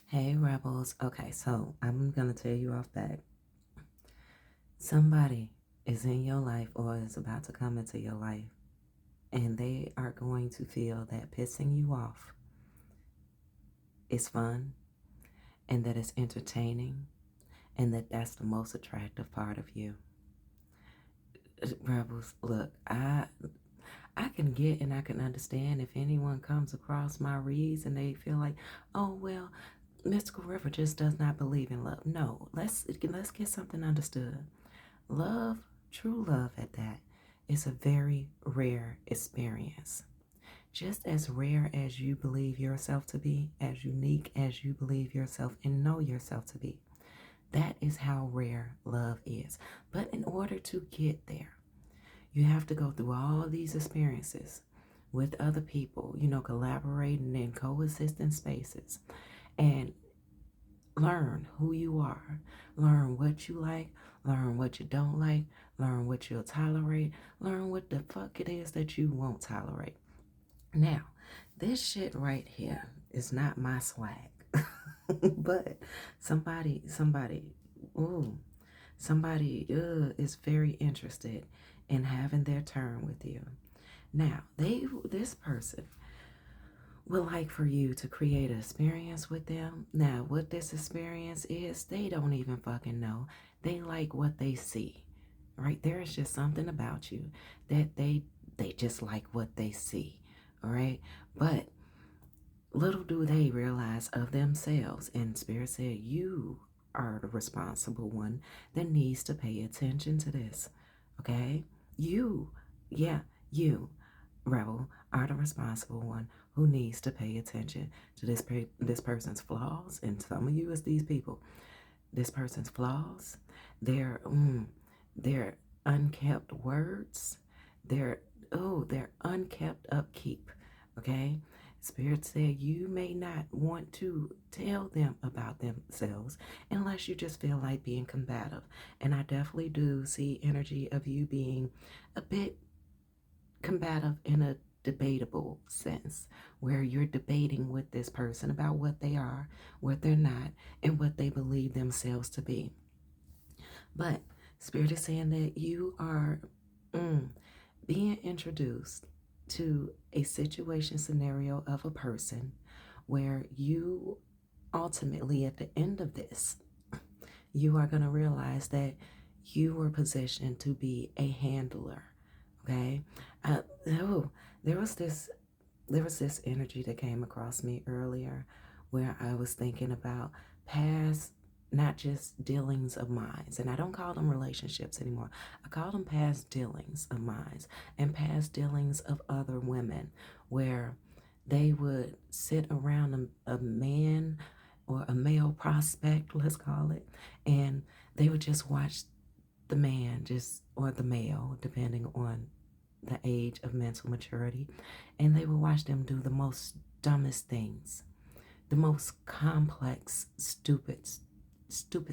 Hey, rebels. Okay, so I'm going to tell you off that somebody is in your life or is about to come into your life, and they are going to feel that pissing you off is fun and that it's entertaining and that that's the most attractive part of you. Rebels, look, I can get and I can understand if anyone comes across my reads and they feel like, oh well, Mystical River just does not believe in love. No, let's get something understood. Love, true love at that, is a very rare experience. Just as rare as you believe yourself to be, as unique as you believe yourself and know yourself to be. That is how rare love is. But in order to get there, you have to go through all these experiences with other people, collaborating in coexisting spaces and learn who you are, learn what you like, learn what you don't like, learn what you'll tolerate, learn what the fuck it is that you won't tolerate. Now, this shit right here is not my swag, but somebody, ooh, somebody is very interested in having their turn with you. Now, this person would like for you to create an experience with them. Now, what this experience is, they don't even fucking know. They like what they see. Right? There is just something about you that they just like what they see. All right? But little do they realize of themselves, and Spirit said, you are the responsible one that needs to pay attention to this. Okay? You, yeah, you, Rebel, are the responsible one who needs to pay attention to this person's flaws, and some of you is these people. This person's flaws, their their unkept words, their unkept upkeep. Okay? Spirit said you may not want to tell them about themselves unless you just feel like being combative. And I definitely do see energy of you being a bit combative in a debatable sense, where you're debating with this person about what they are, what they're not, and what they believe themselves to be. But Spirit is saying that you are being introduced to a situation scenario of a person where you ultimately, at the end of this, you are going to realize that you were positioned to be a handler. Okay. Oh, there was this energy that came across me earlier where I was thinking about past, not just dealings of minds. And I don't call them relationships anymore. I call them past dealings of minds and past dealings of other women where they would sit around a man or a male prospect, let's call it, and they would just watch the man just or the male, depending on the age of mental maturity, and they would watch them do the most dumbest things, the most complex, stupid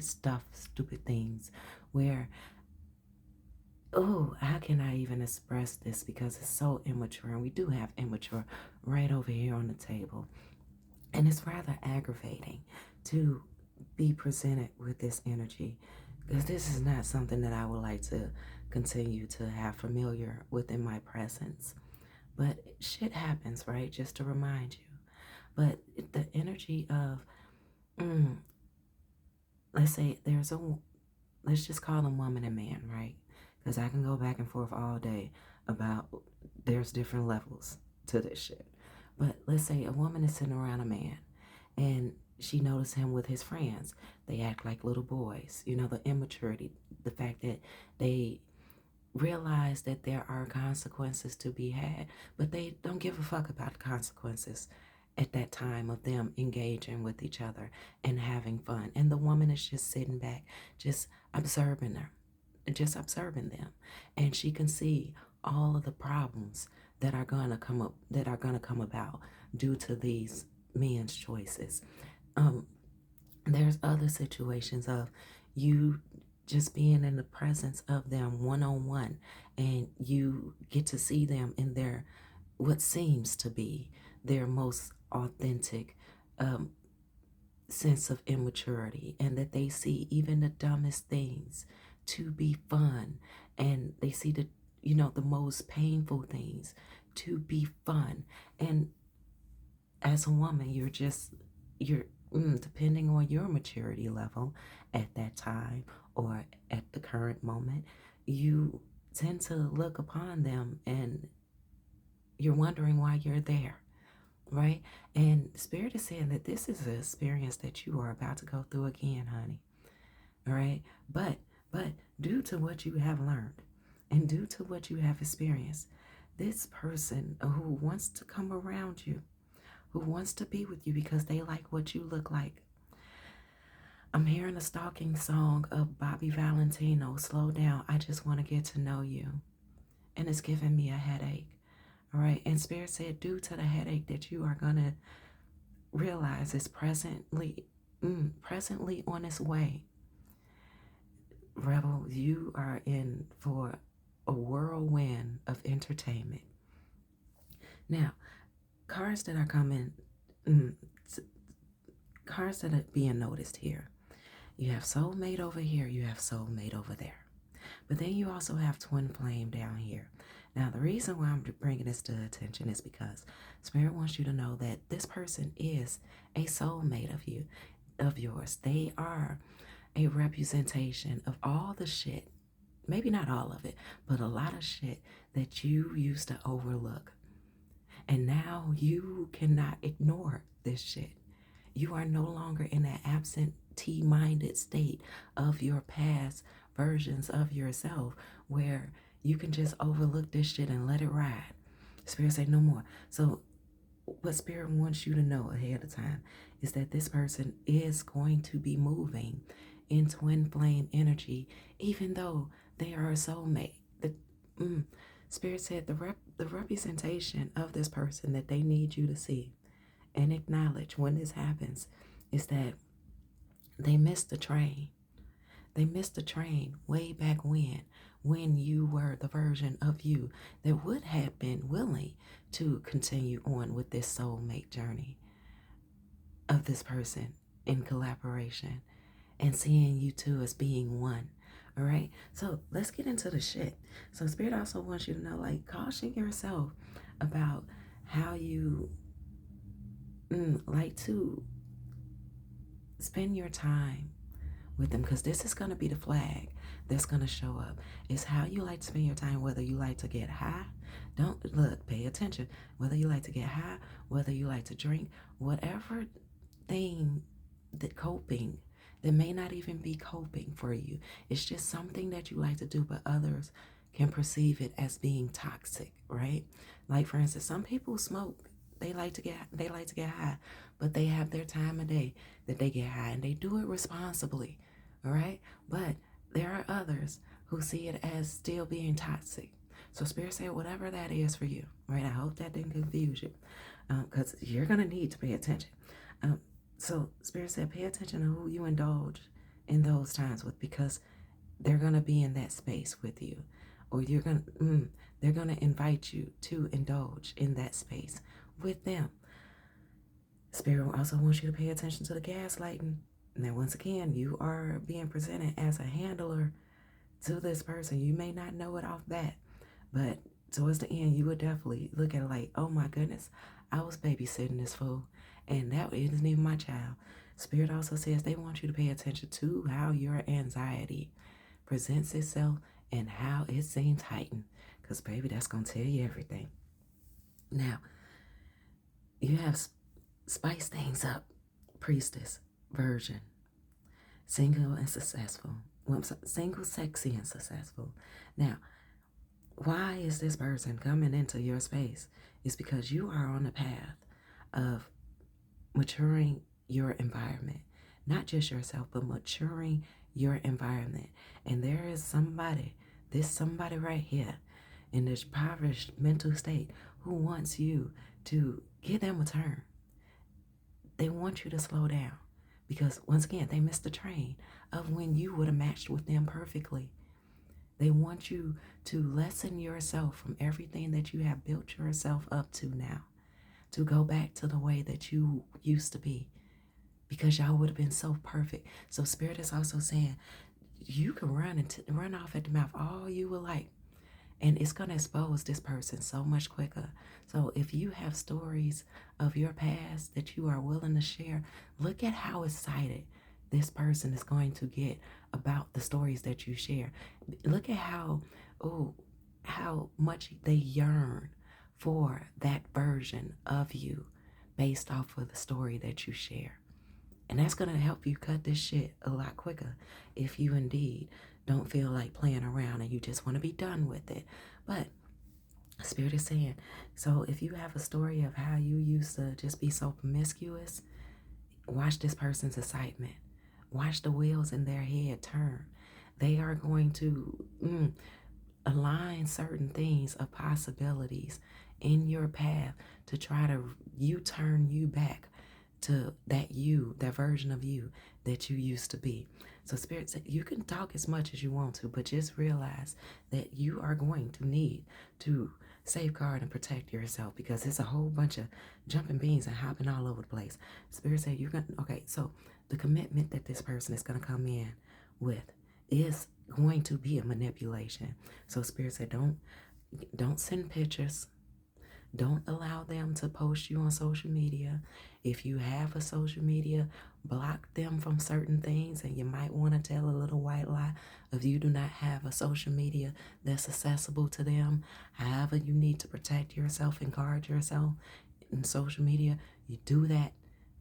stuff, stupid things, where, oh, how can I even express this because it's so immature, and we do have immature right over here on the table. And it's rather aggravating to be presented with this energy because this is not something that I would like to continue to have familiar within my presence. But shit happens, right? Just to remind you. But the energy of, mm, let's say let's just call them woman and man, right? Because I can go back and forth all day about there's different levels to this shit. But let's say a woman is sitting around a man and she noticed him with his friends. They act like little boys. The immaturity, the fact that they realize that there are consequences to be had, but they don't give a fuck about the consequences at that time of them engaging with each other and having fun. And the woman is just sitting back, just observing her, just observing them. And she can see all of the problems that are gonna come up, that are gonna come about due to these men's choices. Um, there's other situations of you just being in the presence of them one on one, and you get to see them in their what seems to be their most authentic um, sense of immaturity, and that they see even the dumbest things to be fun, and they see the most painful things to be fun. And as a woman, you're depending on your maturity level at that time or at the current moment, you tend to look upon them and you're wondering why you're there, right? And Spirit is saying that this is an experience that you are about to go through again, honey. All right. But due to what you have learned and due to what you have experienced, this person who wants to come around you, who wants to be with you because they like what you look like. I'm hearing a stalking song of Bobby Valentino, Slow Down, I Just Want to Get to Know You. And it's giving me a headache. All right. And Spirit said, due to the headache that you are going to realize is presently on its way. Rebel, you are in for a whirlwind of entertainment. Now, cards that are coming, mm, cards that are being noticed here. You have soulmate over here, you have soulmate over there. But then you also have twin flame down here. Now, the reason why I'm bringing this to attention is because Spirit wants you to know that this person is a soulmate of yours. They are a representation of all the shit, maybe not all of it, but a lot of shit that you used to overlook. And now you cannot ignore this shit. You are no longer in that absentee-minded state of your past versions of yourself where you can just overlook this shit and let it ride. Spirit say no more. So what Spirit wants you to know ahead of time is that this person is going to be moving in twin flame energy, even though they are a soulmate. Spirit said the representation of this person that they need you to see and acknowledge when this happens is that they missed the train. They missed the train way back when you were the version of you that would have been willing to continue on with this soulmate journey of this person in collaboration and seeing you two as being one. All right. So let's get into the shit. So Spirit also wants you to know, like, caution yourself about how you like to spend your time with them, because this is going to be the flag that's going to show up. It's how you like to spend your time, whether you like to get high. Don't look, pay attention. Whether you like to get high, whether you like to drink, whatever thing that coping that may not even be coping for you. It's just something that you like to do, but others can perceive it as being toxic, right? Like, for instance, some people smoke. They like to get high, but they have their time of day that they get high, and they do it responsibly, all right? But there are others who see it as still being toxic. So Spirit said, whatever that is for you, right? I hope that didn't confuse you, because you're gonna need to pay attention. So Spirit said, pay attention to who you indulge in those times with, because they're gonna be in that space with you, or they're gonna invite you to indulge in that space with them. Spirit also wants you to pay attention to the gaslighting. Now, once again, you are being presented as a handler to this person. You may not know it off bat, but towards the end, you would definitely look at it like, oh my goodness, I was babysitting this fool, and that isn't even my child. Spirit also says they want you to pay attention to how your anxiety presents itself and how it seems heightened, because baby, that's going to tell you everything. Now, you have spice things up, priestess, virgin, single and successful. Well, single, sexy, and successful. Now, why is this person coming into your space? It's because you are on the path of maturing your environment. Not just yourself, but maturing your environment. And there is somebody right here in this impoverished mental state who wants you to give them a turn. They want you to slow down because, once again, they missed the train of when you would have matched with them perfectly. They want you to lessen yourself from everything that you have built yourself up to now, to go back to the way that you used to be. because y'all would have been so perfect. So Spirit is also saying you can run off at the mouth all you would like, and it's going to expose this person so much quicker. So if you have stories of your past that you are willing to share, look at how excited this person is going to get about the stories that you share. Look at oh how much they yearn for that version of you based off of the story that you share. And that's going to help you cut this shit a lot quicker if you indeed don't feel like playing around and you just want to be done with it. But Spirit is saying, so if you have a story of how you used to just be so promiscuous, watch this person's excitement. Watch the wheels in their head turn. They are going to align certain things of possibilities in your path to try to turn you back to that version of you that you used to be. So Spirit said you can talk as much as you want to, but just realize that you are going to need to safeguard and protect yourself because it's a whole bunch of jumping beans and hopping all over the place. Spirit said you're gonna so the commitment that this person is gonna come in with is going to be a manipulation. So Spirit said don't send pictures. Don't allow them to post you on social media. If you have a social media, block them from certain things, and you might want to tell a little white lie if you do not have a social media that's accessible to them. However, you need to protect yourself and guard yourself in social media. You do that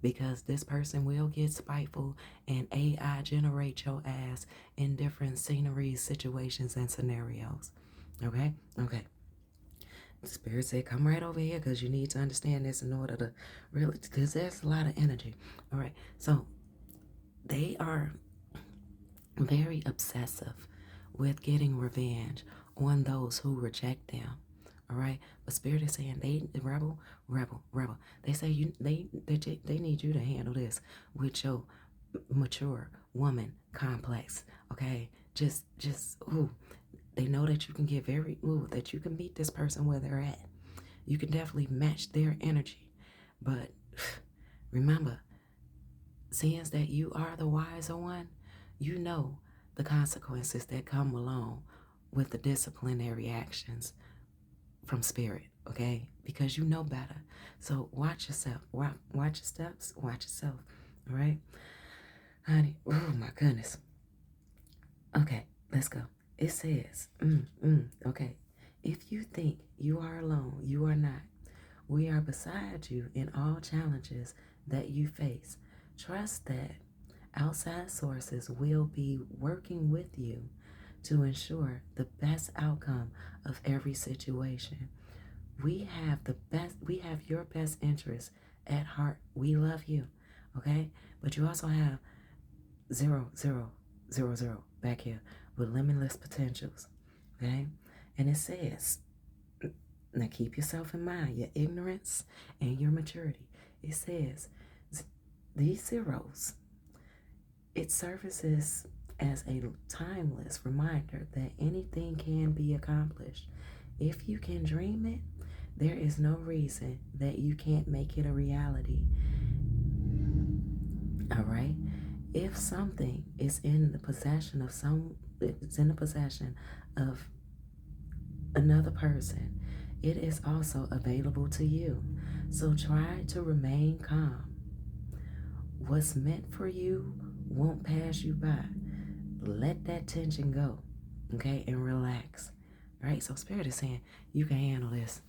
because this person will get spiteful and AI generate your ass in different sceneries, situations, and scenarios. Okay? Okay. Spirit said, come right over here because you need to understand this in order to really, because there's a lot of energy. All right. So they are very obsessive with getting revenge on those who reject them. All right. But Spirit is saying they rebel, rebel, rebel. They say they need you to handle this with your mature woman complex. Okay. Just ooh. They know that you can get that you can meet this person where they're at. You can definitely match their energy. But remember, since that you are the wiser one, you know the consequences that come along with the disciplinary actions from Spirit, okay? Because you know better. So watch yourself. Watch your steps. Watch yourself, all right? Honey, oh my goodness. Okay, let's go. It says, okay, if you think you are alone, you are not. We are beside you in all challenges that you face. Trust that outside sources will be working with you to ensure the best outcome of every situation. We have your best interest at heart. We love you, okay? But you also have 0, 0, 0, 0 back here with limitless potentials, okay? And it says, now keep yourself in mind, your ignorance and your maturity. It says, these zeros, it services as a timeless reminder that anything can be accomplished. If you can dream it, there is no reason that you can't make it a reality. All right? If something is in the possession of it's in the possession of another person, it is also available to you. So try to remain calm. What's meant for you won't pass you by. Let that tension go, okay, and relax. All right? So Spirit is saying you can handle this.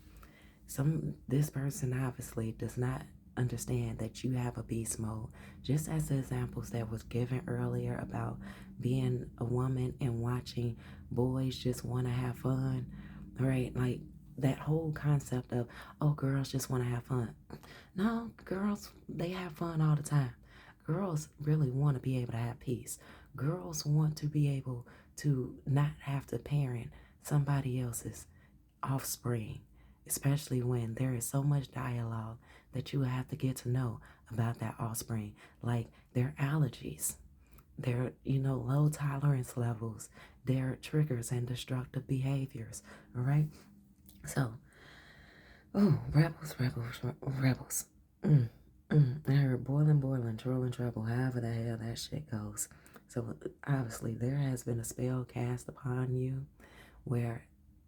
This person obviously does not understand that you have a beast mode. Just as the examples that was given earlier about being a woman and watching boys just want to have fun, right? Like that whole concept of, oh, girls just want to have fun. No, girls, they have fun all the time. Girls really want to be able to have peace. Girls want to be able to not have to parent somebody else's offspring, especially when there is so much dialogue that you have to get to know about that offspring, like their allergies, their, low tolerance levels, their triggers and destructive behaviors, all right? So, oh, rebels, rebels, rebels. Mm. I heard boiling, boiling, trolling trouble, however the hell that shit goes. So obviously there has been a spell cast upon you where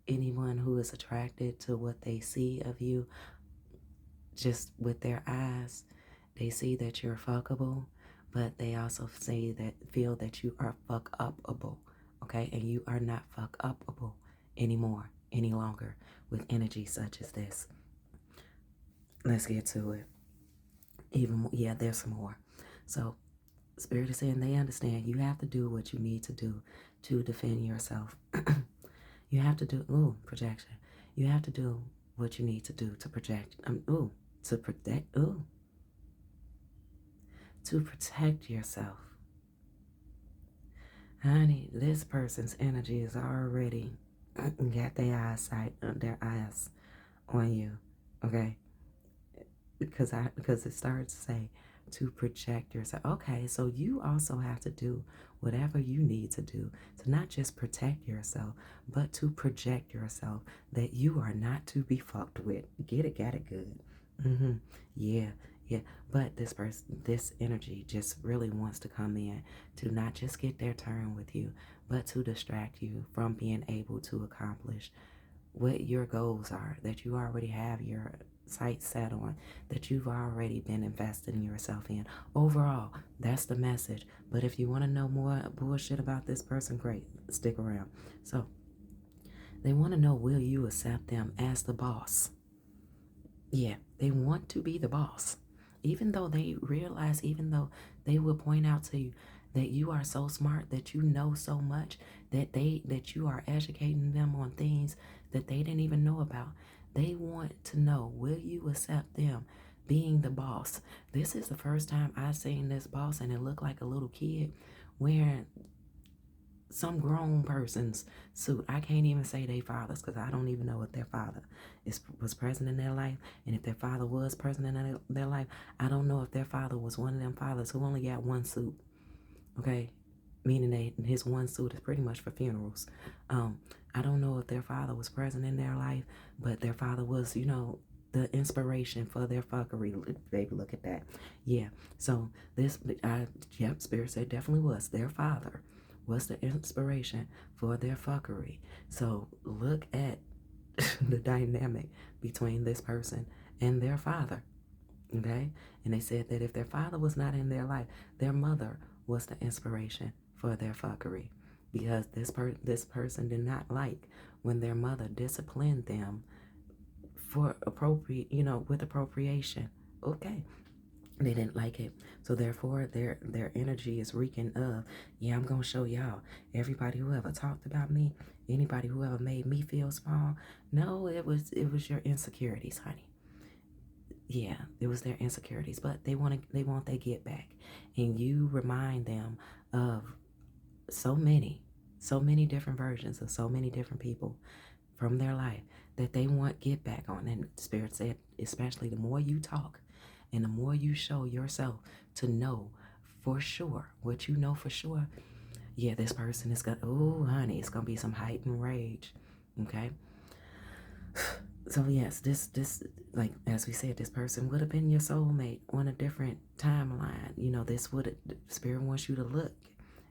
anyone who is attracted to what they see of you just with their eyes, they see that you're fuckable, but they also feel that you are fuck upable, okay? And you are not fuck upable anymore, any longer with energy such as this. Let's get to it. Even more, yeah, there's some more. So Spirit is saying they understand you have to do what you need to do to defend yourself. You have to do, projection. You have to do what you need to do to project, to protect, to protect yourself. Honey, this person's energy is already got their eyes on you, okay? Because it starts to say to project yourself. Okay, so you also have to do whatever you need to do to not just protect yourself, but to project yourself that you are not to be fucked with. Get it, got it good. Yeah, yeah. But this energy just really wants to come in to not just get their turn with you, but to distract you from being able to accomplish what your goals are that you already have your sights set on, that you've already been investing yourself in. Overall, that's the message. But if you want to know more bullshit about this person, great, stick around. So they want to know, will you accept them as the boss? Yeah, they want to be the boss. Even though they realize, even though they will point out to you that you are so smart, that you know so much, that you are educating them on things that they didn't even know about. They want to know, will you accept them being the boss? This is the first time I've seen this boss and it looked like a little kid wearing some grown person's suit. I can't even say they fathers because I don't even know if their father was present in their life. And if their father was present in their life, I don't know if their father was one of them fathers who only got one suit. Okay? Meaning that his one suit is pretty much for funerals. I don't know if their father was present in their life, but their father was, the inspiration for their fuckery. Baby, look at that. Yeah. So Spirit said definitely was. Their father was the inspiration for their fuckery. So look at the dynamic between this person and their father. Okay? And they said that if their father was not in their life, their mother was the inspiration for their fuckery. Because this person did not like when their mother disciplined them for with appropriation. Okay. They didn't like it. So therefore their energy is reeking of, yeah, I'm gonna show y'all. Everybody who ever talked about me, anybody who ever made me feel small. No, it was your insecurities, honey. Yeah, it was their insecurities. But they want their get back. And you remind them of so many different versions of so many different people from their life that they want get back on. And Spirit said, especially the more you talk and the more you show yourself to know for sure what you know for sure, yeah, this person is gonna, oh honey, it's gonna be some heightened rage. Okay. So yes, this like as we said, this person would have been your soulmate on a different timeline. This would Spirit wants you to look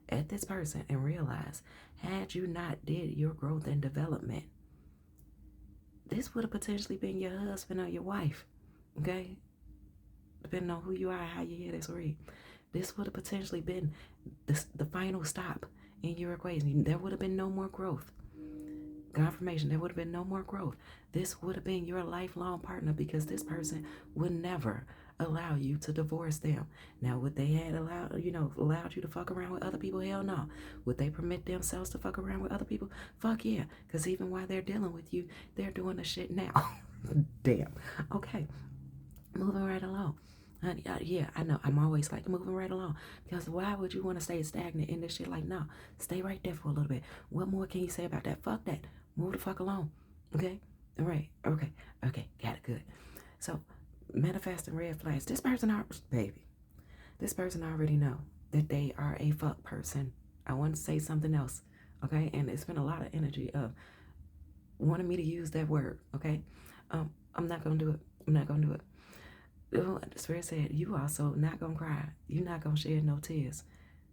at this person and realize, had you not did your growth and development, this would have potentially been your husband or your wife. Okay? Depending on who you are, how you hear this read. This would have potentially been the final stop in your equation. There would have been no more growth. Confirmation, there would have been no more growth. This would have been your lifelong partner because this person would never allow you to divorce them. Now, would they had allowed you to fuck around with other people? Hell no. Would they permit themselves to fuck around with other people? Fuck yeah. Because even while they're dealing with you, they're doing the shit now. Damn. Okay. Moving right along. Honey, yeah, I know. I'm always like moving right along. Because why would you want to stay stagnant in this shit? Like, no. Stay right there for a little bit. What more can you say about that? Fuck that. Move the fuck along. Okay? All right. Okay. Okay. Got it. Good. So, manifesting red flags. This person already know that they are a fuck person. I want to say something else. Okay? And it's been a lot of energy of wanting me to use that word. Okay? I'm not going to do it. I'm not going to do it. The Spirit said, you also not gonna cry. You not gonna shed no tears.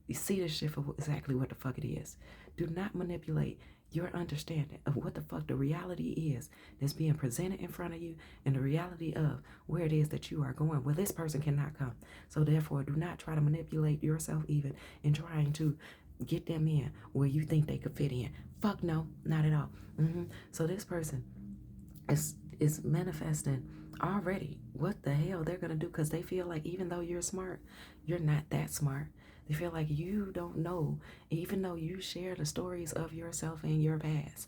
You see this shit for exactly what the fuck it is. Do not manipulate your understanding of what the fuck the reality is that's being presented in front of you and the reality of where it is that you are going. Well, this person cannot come. So therefore, do not try to manipulate yourself even in trying to get them in where you think they could fit in. Fuck no, not at all. So this person is manifesting already what the hell they're gonna do because they feel like even though you're smart, you're not that smart. They feel like you don't know, even though you share the stories of yourself and your past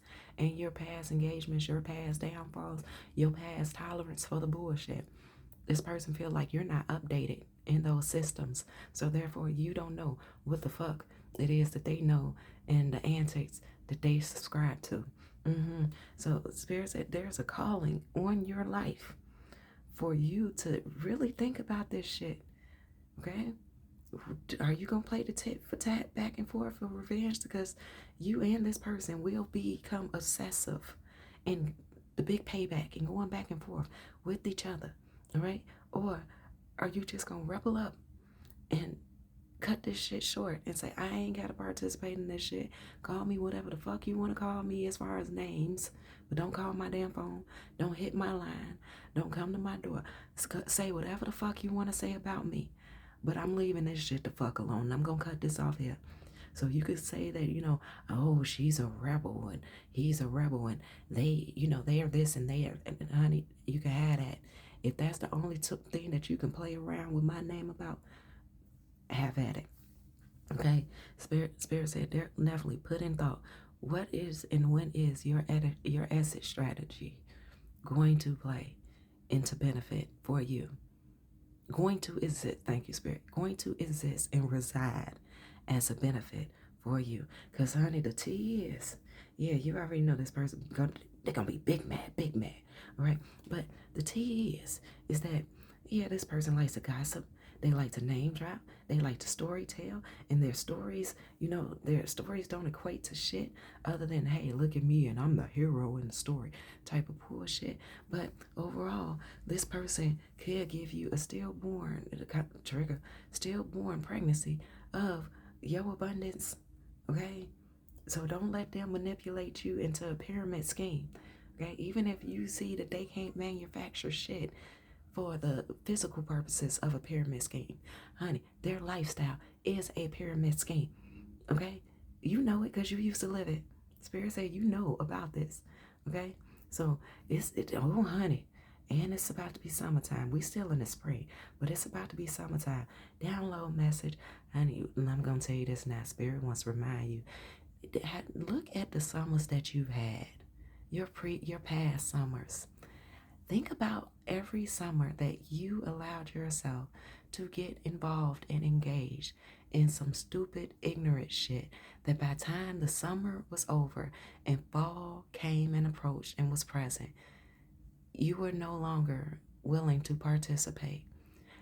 engagements, your past downfalls, your past tolerance for the bullshit. This person feel like you're not updated in those systems. So therefore you don't know what the fuck it is that they know and the antics that they subscribe to. So Spirit said there's a calling on your life for you to really think about this shit. Okay? Are you gonna play the tit for tat back and forth for revenge? Because you and this person will become obsessive in the big payback and going back and forth with each other. All right? Or are you just gonna rebel up and cut this shit short and say, I ain't gotta participate in this shit. Call me whatever the fuck you wanna call me as far as names, but don't call my damn phone. Don't hit my line. Don't come to my door. Say whatever the fuck you wanna say about me. But I'm leaving this shit the fuck alone. I'm gonna cut this off here. So you could say that, oh, she's a rebel and he's a rebel and they are this and they are, and honey, you can have that. If that's the only thing that you can play around with my name about, have at it. Okay? Spirit said, definitely put in thought. What is and when is your exit strategy going to play into benefit for you? Going to exist, thank you, Spirit, going to exist and reside as a benefit for you. Because, honey, the tea is, yeah, you already know this person, they're going to be big mad, all right? But the tea is that, yeah, this person likes to gossip. They like to name drop. They like to story tell. And their stories, their stories don't equate to shit other than, hey, look at me and I'm the hero in the story type of bullshit. But overall, this person could give you a stillborn pregnancy of your abundance. Okay? So don't let them manipulate you into a pyramid scheme. Okay? Even if you see that they can't manufacture shit for the physical purposes of a pyramid scheme. Honey, their lifestyle is a pyramid scheme. Okay? You know it because you used to live it. Spirit say you know about this. Okay? So oh honey. And it's about to be summertime. We still in the spring, but it's about to be summertime. Download message. Honey, I'm gonna tell you this now. Spirit wants to remind you. Look at the summers that you've had. Your past summers. Think about every summer that you allowed yourself to get involved and engaged in some stupid, ignorant shit that by the time the summer was over and fall came and approached and was present, you were no longer willing to participate.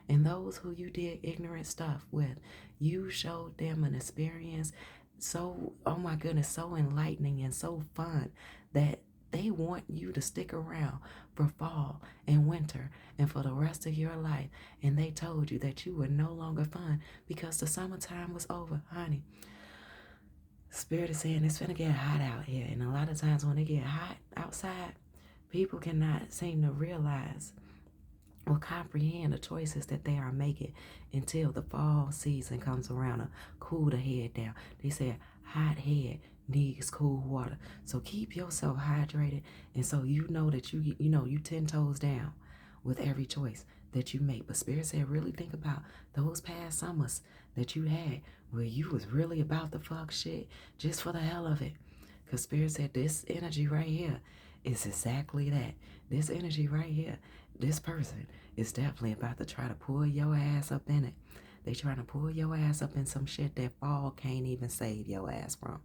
And those who you did ignorant stuff with, you showed them an experience so, oh my goodness, so enlightening and so fun that they want you to stick around for fall and winter and for the rest of your life. And they told you that you were no longer fun because the summertime was over, honey. Spirit is saying it's finna get hot out here. And a lot of times when it get hot outside, people cannot seem to realize or comprehend the choices that they are making until the fall season comes around to cool the head down. They say hot head needs cool water. So keep yourself hydrated, and so you know that you 10 toes down with every choice that you make. But Spirit said really think about those past summers that you had where you was really about the fuck shit just for the hell of it. Because Spirit said this energy right here is exactly that. This energy right here, this person is definitely about to try to pull your ass up in it. They trying to pull your ass up in some shit that fall can't even save your ass from.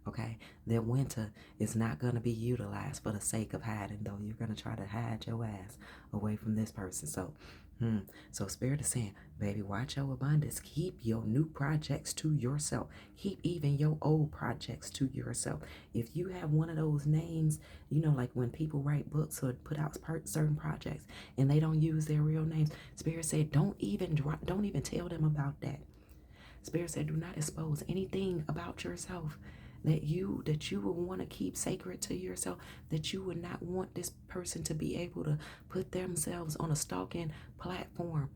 Okay? That winter is not going to be utilized for the sake of hiding, though. You're going to try to hide your ass away from this person. So, So Spirit is saying, baby, watch your abundance. Keep your new projects to yourself. Keep even your old projects to yourself. If you have one of those names, like when people write books or put out certain projects and they don't use their real names, Spirit said, don't even tell them about that. Spirit said, do not expose anything about yourself that you would want to keep sacred to yourself, that you would not want this person to be able to put themselves on a stalking platform.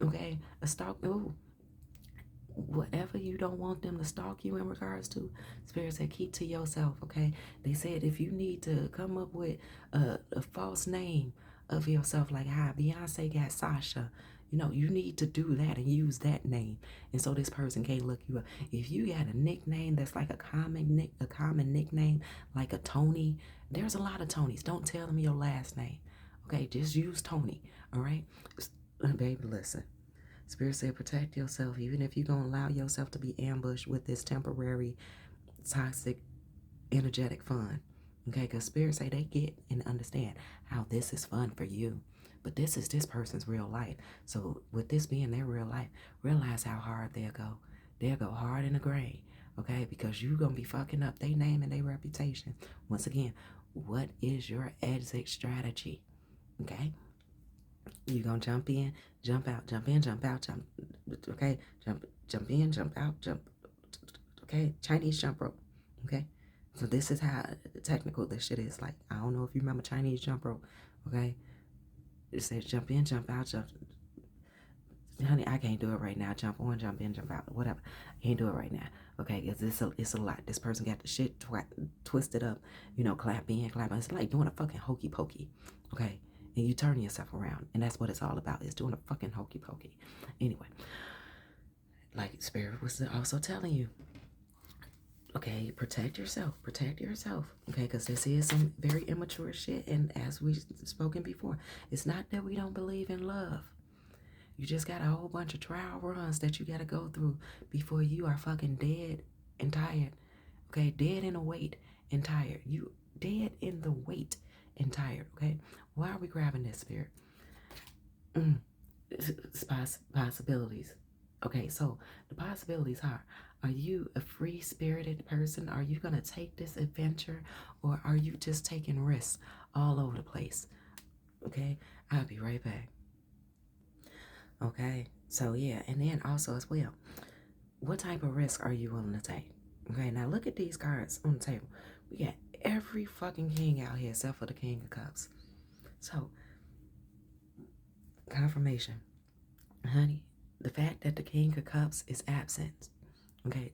Okay? A stalk, whatever you don't want them to stalk you in regards to, Spirit said, keep to yourself. Okay? They said if you need to come up with a false name of yourself, like how Beyonce got Sasha, you need to do that and use that name. And so this person can't look you up. If you got a nickname that's like a common nickname, like a Tony, there's a lot of Tonys. Don't tell them your last name. Okay, just use Tony. All right? Baby, listen. Spirit said, protect yourself, even if you're going to allow yourself to be ambushed with this temporary, toxic, energetic fun. Okay, because Spirit say they get and understand how this is fun for you. But this is this person's real life. So with this being their real life, realize how hard they'll go. They'll go hard in the grave. Okay, because you're going to be fucking up their name and their reputation. Once again, what is your exit strategy? Okay? You're going to jump in, jump out, jump in, jump out, jump. Okay? Jump in, jump out, jump. Okay? Chinese jump rope. Okay? So this is how technical this shit is. Like, I don't know if you remember Chinese jump rope. Okay? It says jump in, jump out, jump. Honey, I can't do it right now. Jump on, jump in, jump out, whatever. I can't do it right now. Okay, it's a lot. This person got the shit twisted up. Clap in, clap out. It's like doing a fucking hokey pokey. Okay, and you turn yourself around, and that's what it's all about. Is doing a fucking hokey pokey. Anyway, like Spirit was also telling you. Okay, protect yourself. Protect yourself. Okay, because this is some very immature shit. And as we've spoken before, it's not that we don't believe in love. You just got a whole bunch of trial runs that you got to go through before you are fucking dead and tired. Okay, dead in the weight and tired. You dead in the weight and tired. Okay, why are we grabbing this, Spirit? Possibilities. Okay, so the possibilities are you a free-spirited person? Are you going to take this adventure, or are you just taking risks all over the place? Okay, I'll be right back. Okay, so yeah, and then also as well, what type of risk are you willing to take? Okay, now look at these cards on the table. We got every fucking king out here except for the King of Cups. So, confirmation. Honey, the fact that the King of Cups is absent, okay,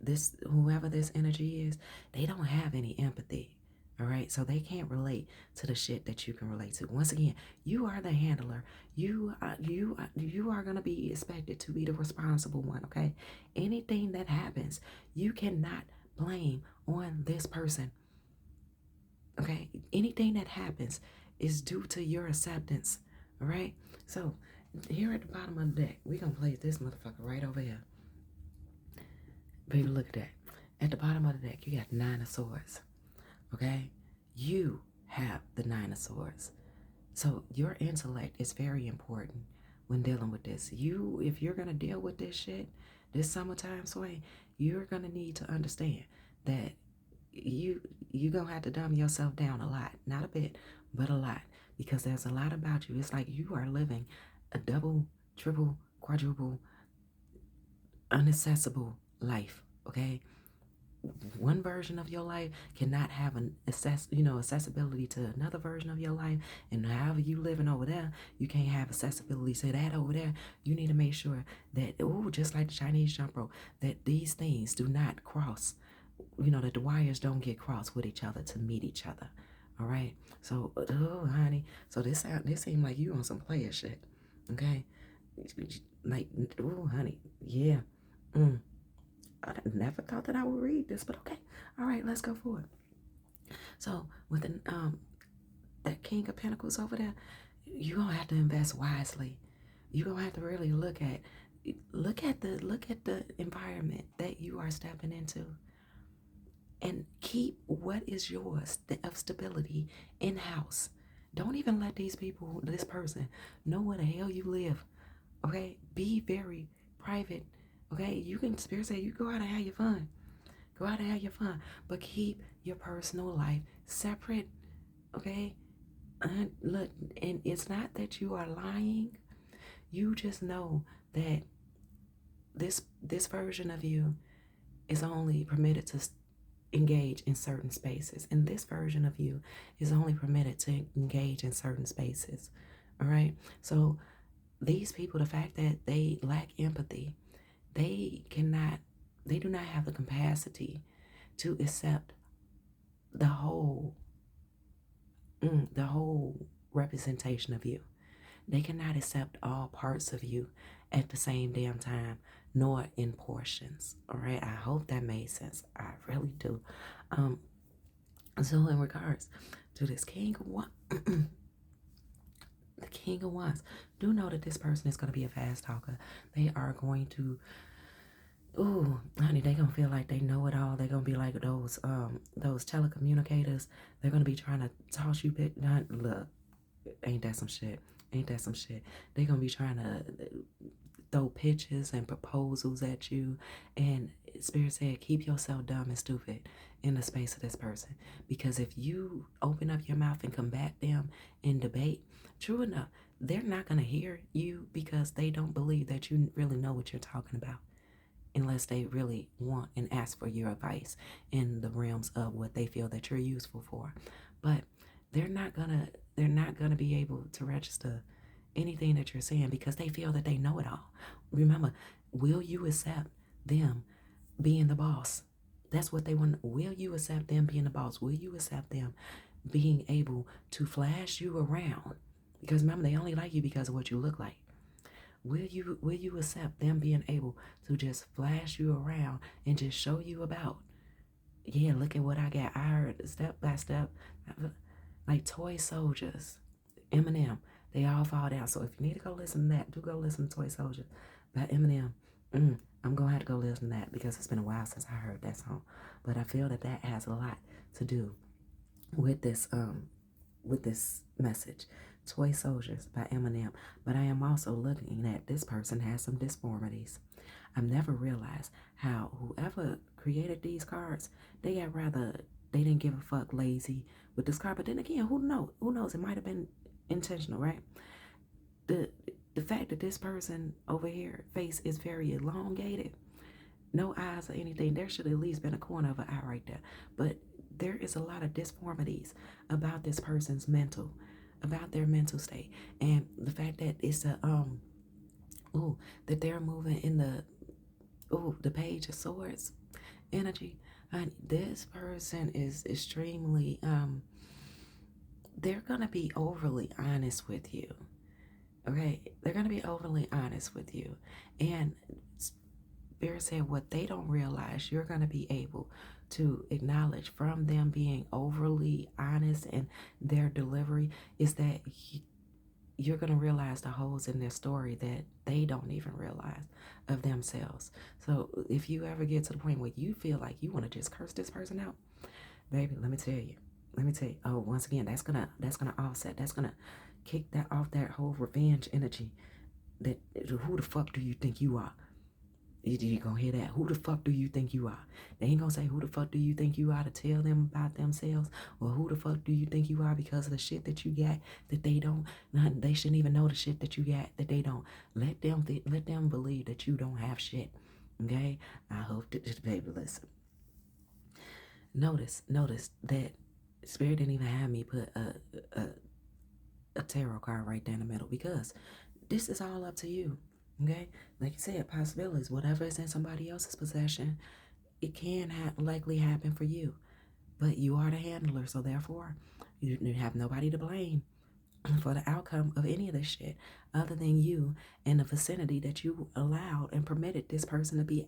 whoever this energy is, they don't have any empathy. All right, so they can't relate to the shit that you can relate to. Once again, you are the handler. You are gonna be expected to be the responsible one. Okay, anything that happens, you cannot blame on this person. Okay, anything that happens is due to your acceptance. All right, so here at the bottom of the deck, we're gonna place this motherfucker right over here. Baby, look at that. At the bottom of the deck, you got 9 of Swords. Okay? You have the 9 of Swords. So your intellect is very important when dealing with this. If you're going to deal with this shit, this summertime swing, you're going to need to understand that you're going to have to dumb yourself down a lot. Not a bit, but a lot. Because there's a lot about you. It's like you are living a double, triple, quadruple, unaccessible life. Okay? One version of your life cannot have accessibility to another version of your life, and however you living over there, you can't have accessibility to that over there. You need to make sure that just like the Chinese jump rope, that these things do not cross, that the wires don't get crossed with each other to meet each other. All right, so honey, so this seems like you on some player shit. Okay, like honey, yeah. I never thought that I would read this, but okay. All right, let's go forward. So with that King of Pentacles over there, you're gonna have to invest wisely. You're gonna have to really look at the environment that you are stepping into, and keep what is yours of stability in house. Don't even let this person know where the hell you live. Okay, be very private. Okay, you can spirit say you go out and have your fun. Go out and have your fun, but keep your personal life separate. Okay, and look, and it's not that you are lying. You just know that this version of you is only permitted to engage in certain spaces, and this version of you is only permitted to engage in certain spaces. All right, so these people, the fact that they lack empathy, they cannot, they do not have the capacity to accept the whole, the whole representation of you. They cannot accept all parts of you at the same damn time, nor in portions. All right, I hope that made sense. I really do. Um, so in regards to this King of Wands, the King of Wands, do know that this person is going to be a fast talker. They are going to, ooh, honey, they gonna feel like they know it all. They're gonna be like those telecommunicators. They're gonna be trying to toss you bit. Look, ain't that some shit? Ain't that some shit? They're gonna be trying to throw pitches and proposals at you. And Spirit said, keep yourself dumb and stupid in the space of this person. Because if you open up your mouth and combat them in debate, true enough, they're not gonna hear you because they don't believe that you really know what you're talking about, unless they really want and ask for your advice in the realms of what they feel that you're useful for. But they're not gonna they're not gonna be able to register anything that you're saying because they feel that they know it all. Remember, will you accept them being the boss? That's what they want. Will you accept them being the boss? Will you accept them being able to flash you around? Because remember, they only like you because of what you look like. Will you accept them being able to just flash you around and just show you about? Yeah, look at what I got. I heard step by step, like toy soldiers, Eminem. They all fall down. So if you need to go listen to that, do go listen to Toy Soldiers by Eminem. I'm gonna have to go listen to that because it's been a while since I heard that song. But I feel that that has a lot to do with this message. Toy Soldiers by Eminem. But I am also looking at this person has some disformities. I've never realized how whoever created these cards, they got rather, they didn't give a fuck, lazy with this card. But then again, who knows? Who knows? It might have been intentional, right? The the fact that this person over here face is very elongated, no eyes or anything, there should at least been a corner of an eye right there. But there is a lot of disformities about this person's mental, about their mental state. And the fact that it's a that they're moving in the page of swords energy. And this person is extremely they're gonna be overly honest with you. Okay, they're gonna be overly honest with you. And Spirit said what they don't realize, you're going to be able to acknowledge from them being overly honest in their delivery, is that you're going to realize the holes in their story that they don't even realize of themselves. So if you ever get to the point where you feel like you want to just curse this person out, baby, let me tell you. Let me tell you. Oh, once again, that's gonna offset. That's gonna kick that off that whole revenge energy. That who the fuck do you think you are? You gonna hear that? Who the fuck do you think you are? They ain't gonna say who the fuck do you think you are to tell them about themselves, or who the fuck do you think you are because of the shit that you got that they don't. They shouldn't even know the shit that you got that they don't. Let them believe that you don't have shit. Okay, I hope that this baby listen. Notice that Spirit didn't even have me put a a tarot card right there in the middle because this is all up to you. Okay, like you said, possibilities. Whatever is in somebody else's possession, it can likely happen for you. But you are the handler, so therefore, you have nobody to blame for the outcome of any of this shit, other than you and the vicinity that you allowed and permitted this person to be,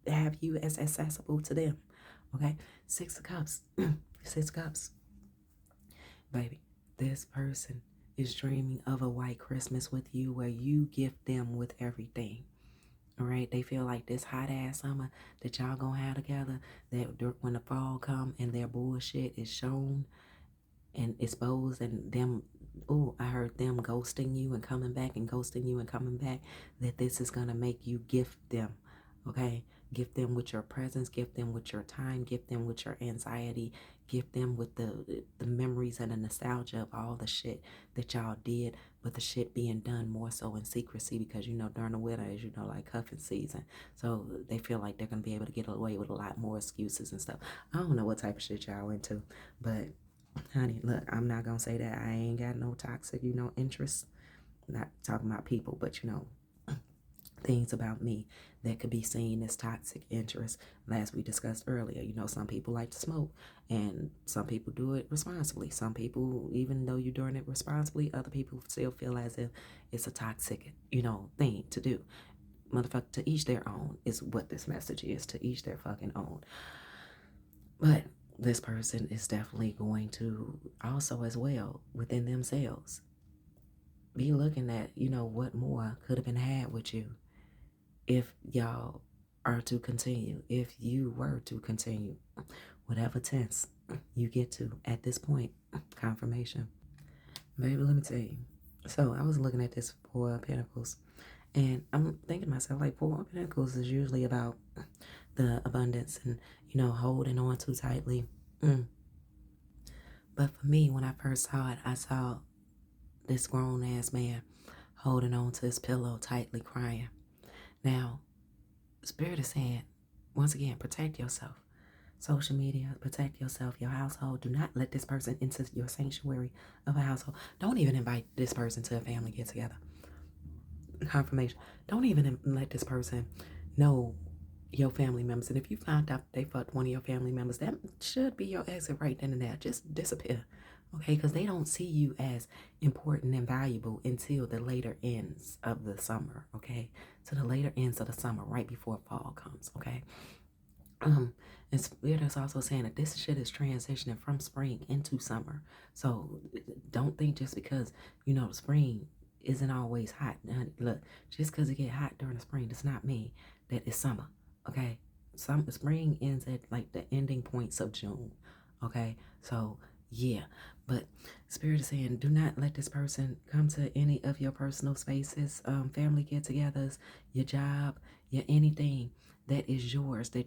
have you as accessible to them. Okay, 6 of Cups, 6 Cups, baby. This person is dreaming of a white Christmas with you where you gift them with everything. All right, they feel like this hot ass summer that y'all gonna have together, that when the fall come and their bullshit is shown and exposed, and them oh, I heard them ghosting you and coming back and ghosting you and coming back, that this is going to make you gift them, okay? Gift them with your presence, gift them with your time, gift them with your anxiety, gift them with the memories and the nostalgia of all the shit that y'all did, but the shit being done more so in secrecy because, during the winter is, like cuffing season. So they feel like they're going to be able to get away with a lot more excuses and stuff. I don't know what type of shit y'all into, but honey, look, I'm not gonna say that I ain't got no toxic, interests. Not talking about people, but things about me that could be seen as toxic interest. As we discussed earlier, some people like to smoke, and some people do it responsibly. Some people, even though you're doing it responsibly, other people still feel as if it's a toxic, thing to do. Motherfucker, to each their own is what this message is. To each their fucking own. But this person is definitely going to also, as well, within themselves, be looking at, what more could have been had with you if y'all are to continue, if you were to continue, whatever tense you get to at this point, confirmation. Baby, let me tell you. So I was looking at this Four of Pentacles, and I'm thinking to myself, like, Four of Pentacles is usually about the abundance and, holding on too tightly. But for me, when I first saw it, I saw this grown ass man holding on to his pillow tightly crying. Now, Spirit is saying, once again, protect yourself. Social media, protect yourself, your household. Do not let this person into your sanctuary of a household. Don't even invite this person to a family get together. Confirmation. Don't even let this person know your family members. And if you found out they fucked one of your family members, that should be your exit right then and there. Just disappear. Okay, because they don't see you as important and valuable until the later ends of the summer. Okay, to the later ends of the summer, right before fall comes. Okay, and Spirit is also saying that this shit is transitioning from spring into summer. So don't think just because spring isn't always hot. Look, just because it get hot during the spring does not mean that it's summer. Okay, spring ends at like the ending points of June. Okay, so yeah, but Spirit is saying, do not let this person come to any of your personal spaces, family get-togethers, your job, your anything that is yours. That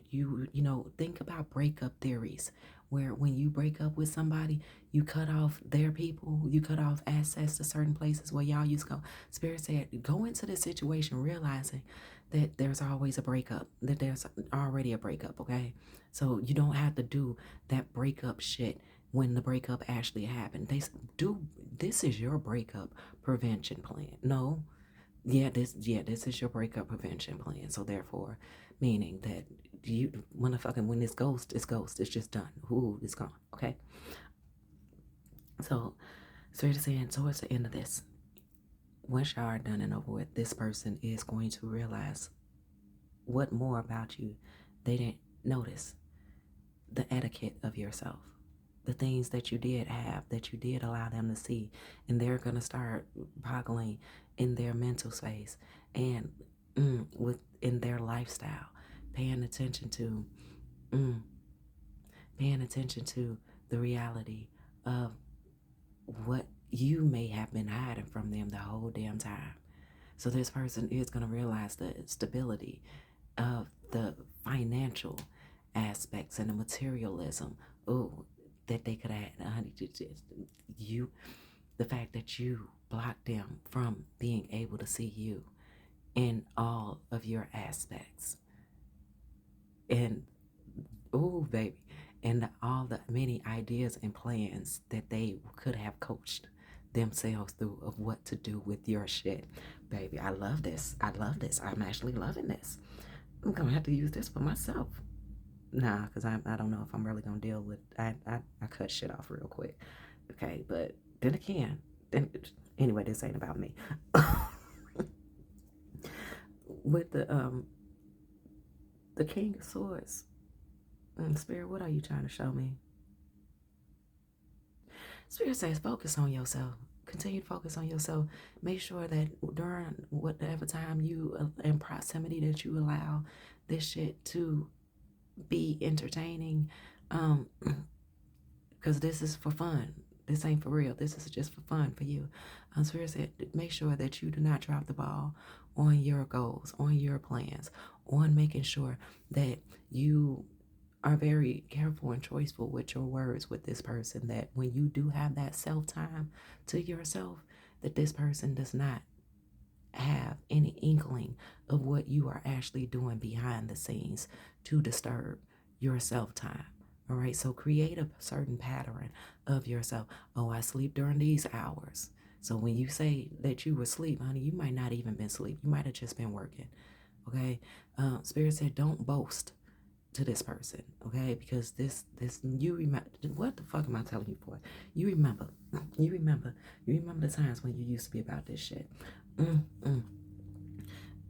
think about breakup theories, where when you break up with somebody, you cut off their people, you cut off access to certain places where y'all used to go. Spirit said, go into this situation realizing that there's always a breakup, that there's already a breakup. Okay, so you don't have to do that breakup shit when the breakup actually happened. This is your breakup prevention plan. No, this is your breakup prevention plan. So therefore, meaning that when it's ghost, it's ghost. It's just done. Ooh, it's gone. Okay. So Spirit is saying towards the end of this, once y'all are done and over with, this person is going to realize what more about you they didn't notice. The etiquette of yourself, the things that you did have, that you did allow them to see, and they're going to start boggling in their mental space and within their lifestyle, paying attention to the reality of what you may have been hiding from them the whole damn time. So this person is going to realize the stability of the financial aspects and the materialism. Oh, that they could have, honey, the fact that you blocked them from being able to see you in all of your aspects. And, oh, baby, and all the many ideas and plans that they could have coached themselves through of what to do with your shit. Baby, I love this. I'm actually loving this. I'm gonna have to use this for myself. Nah, because I don't know if I'm really gonna deal with. I cut shit off real quick. Okay, but then again, anyway, this ain't about me. With the King of Swords, Spirit, what are you trying to show me? Spirit says, focus on yourself. Continue to focus on yourself. Make sure that during whatever time you in proximity that you allow this shit to be entertaining, because this is for fun. This ain't for real. This is just for fun for you. Spirit said, make sure that you do not drop the ball on your goals, on your plans, on making sure that you are very careful and choiceful with your words with this person, that when you do have that self time to yourself, that this person does not have any inkling of what you are actually doing behind the scenes to disturb your self time. All right, so create a certain pattern of yourself. Oh, I sleep during these hours. So when you say that you were asleep, honey, you might not even been asleep. You might have just been working. Okay, Spirit said, don't boast to this person, okay? Because this you remember. What the fuck am I telling you for? You remember, you remember, you remember the times when you used to be about this shit. Mm, mm.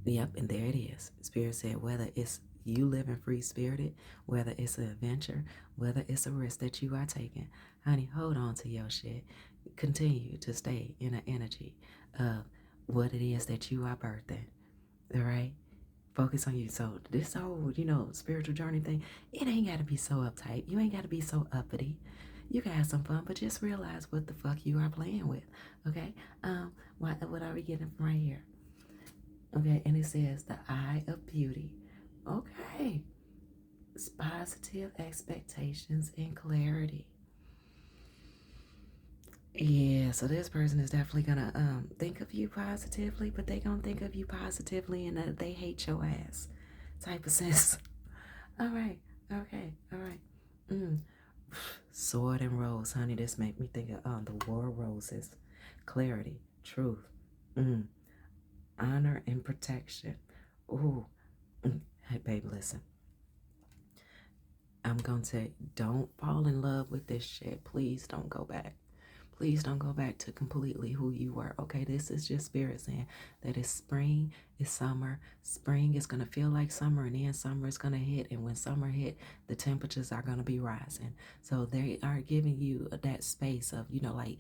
Yep, and there it is. Spirit said, whether it's you living free spirited, whether it's an adventure, whether it's a risk that you are taking, honey, hold on to your shit. Continue to stay in an energy of what it is that you are birthing. All right? Focus on you. So this whole, spiritual journey thing, it ain't got to be so uptight. You ain't got to be so uppity. You can have some fun, but just realize what the fuck you are playing with. Okay? What are we getting from right here? Okay, and it says the eye of beauty. Okay. It's positive expectations and clarity. Yeah, so this person is definitely gonna think of you positively, but they gonna think of you positively and they hate your ass type of sense. All right, okay, all right. Mm. Sword and rose, honey. This make me think of the war of roses, clarity, truth, honor and protection. Ooh, hey babe, listen. I'm gonna say, don't fall in love with this shit. Please don't go back. Please don't go back to completely who you were. Okay, this is just spirit saying that it's spring, it's summer. Spring is gonna feel like summer, and then summer is gonna hit. And when summer hit, the temperatures are gonna be rising. So they are giving you that space of, like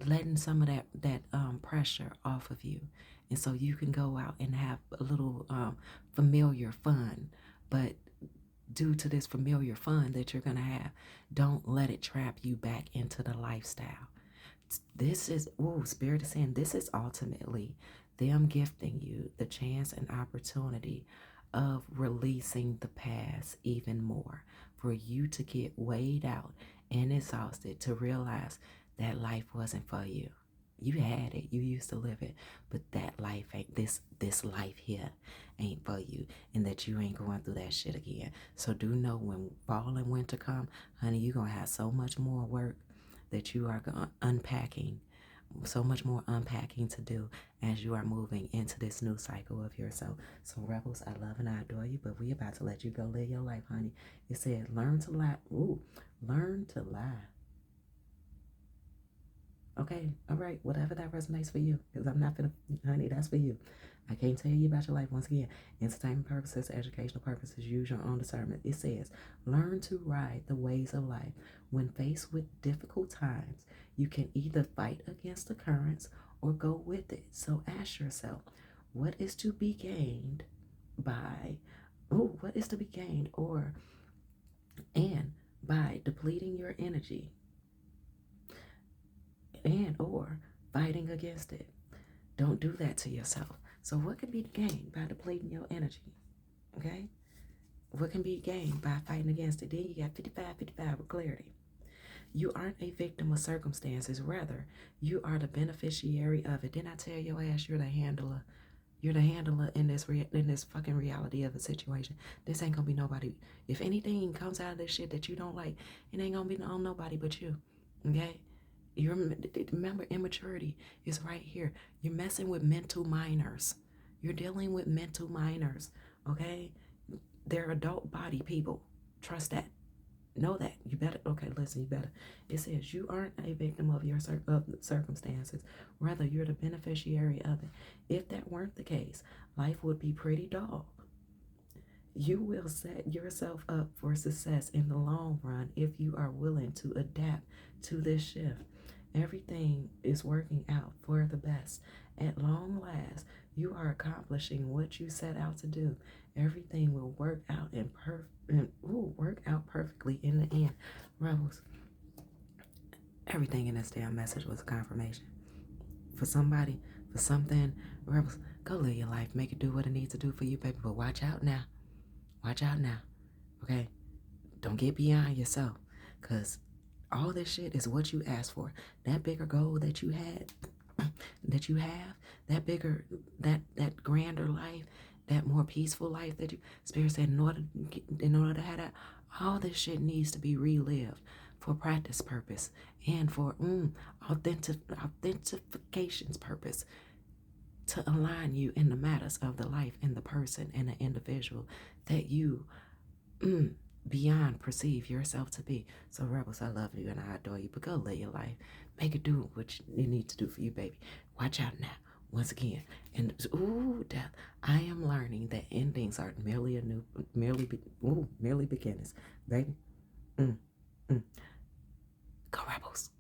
letting some of that pressure off of you, and so you can go out and have a little familiar fun, but due to this familiar fun that you're going to have, don't let it trap you back into the lifestyle. This is, Spirit is saying this is ultimately them gifting you the chance and opportunity of releasing the past even more, for you to get weighed out and exhausted to realize that life wasn't for you. You had it, you used to live it, but that life ain't this life here ain't for you, and that you ain't going through that shit again. So do know when fall and winter come, honey, you're gonna have so much more work that you are unpacking, so much more unpacking to do as you are moving into this new cycle of yourself. So rebels, I love and I adore you, but we about to let you go live your life, honey. It said learn to lie. Learn to lie. Okay, all right, whatever that resonates for you, because I'm not gonna, honey, that's for you. I can't tell you about your life. Once again, entertainment purposes, educational purposes, use your own discernment. It says, learn to ride the waves of life. When faced with difficult times, you can either fight against the currents or go with it. So ask yourself, what is to be gained by, what is to be gained and by depleting your energy and or fighting against it. Don't do that to yourself. So what can be gained by depleting your energy? Okay? What can be gained by fighting against it? Then you got 55 with clarity. You aren't a victim of circumstances. Rather, you are the beneficiary of it. Didn't I tell your ass you're the handler? You're the handler in this fucking reality of a situation. This ain't gonna be nobody. If anything comes out of this shit that you don't like, it ain't gonna be on nobody but you. Okay? You remember, immaturity is right here. You're messing with mental minors. You're dealing with mental minors, okay? They're adult body people. Trust that. Know that. You better, okay, listen, you better. It says you aren't a victim of your circumstances. Rather, you're the beneficiary of it. If that weren't the case, life would be pretty dull. You will set yourself up for success in the long run if you are willing to adapt to this shift. Everything is working out for the best. At long last, you are accomplishing what you set out to do. Everything will work out work out perfectly in the end. Rebels, everything in this damn message was a confirmation. For somebody, for something, rebels, go live your life. Make it do what it needs to do for you, baby. But watch out now. Watch out now. Okay? Don't get beyond yourself. Because all this shit is what you asked for. That bigger goal that you had, that you have, that bigger, that grander life, that more peaceful life that you, Spirit said, in order to have that, all this shit needs to be relived for practice purpose and for authentication's purpose, to align you in the matters of the life and the person and the individual that you beyond perceive yourself to be. So rebels, I love you and I adore you, but go live your life. Make it do what you need to do for you, baby. Watch out now. Once again, and death. I am learning that endings are merely beginnings, baby. Go rebels.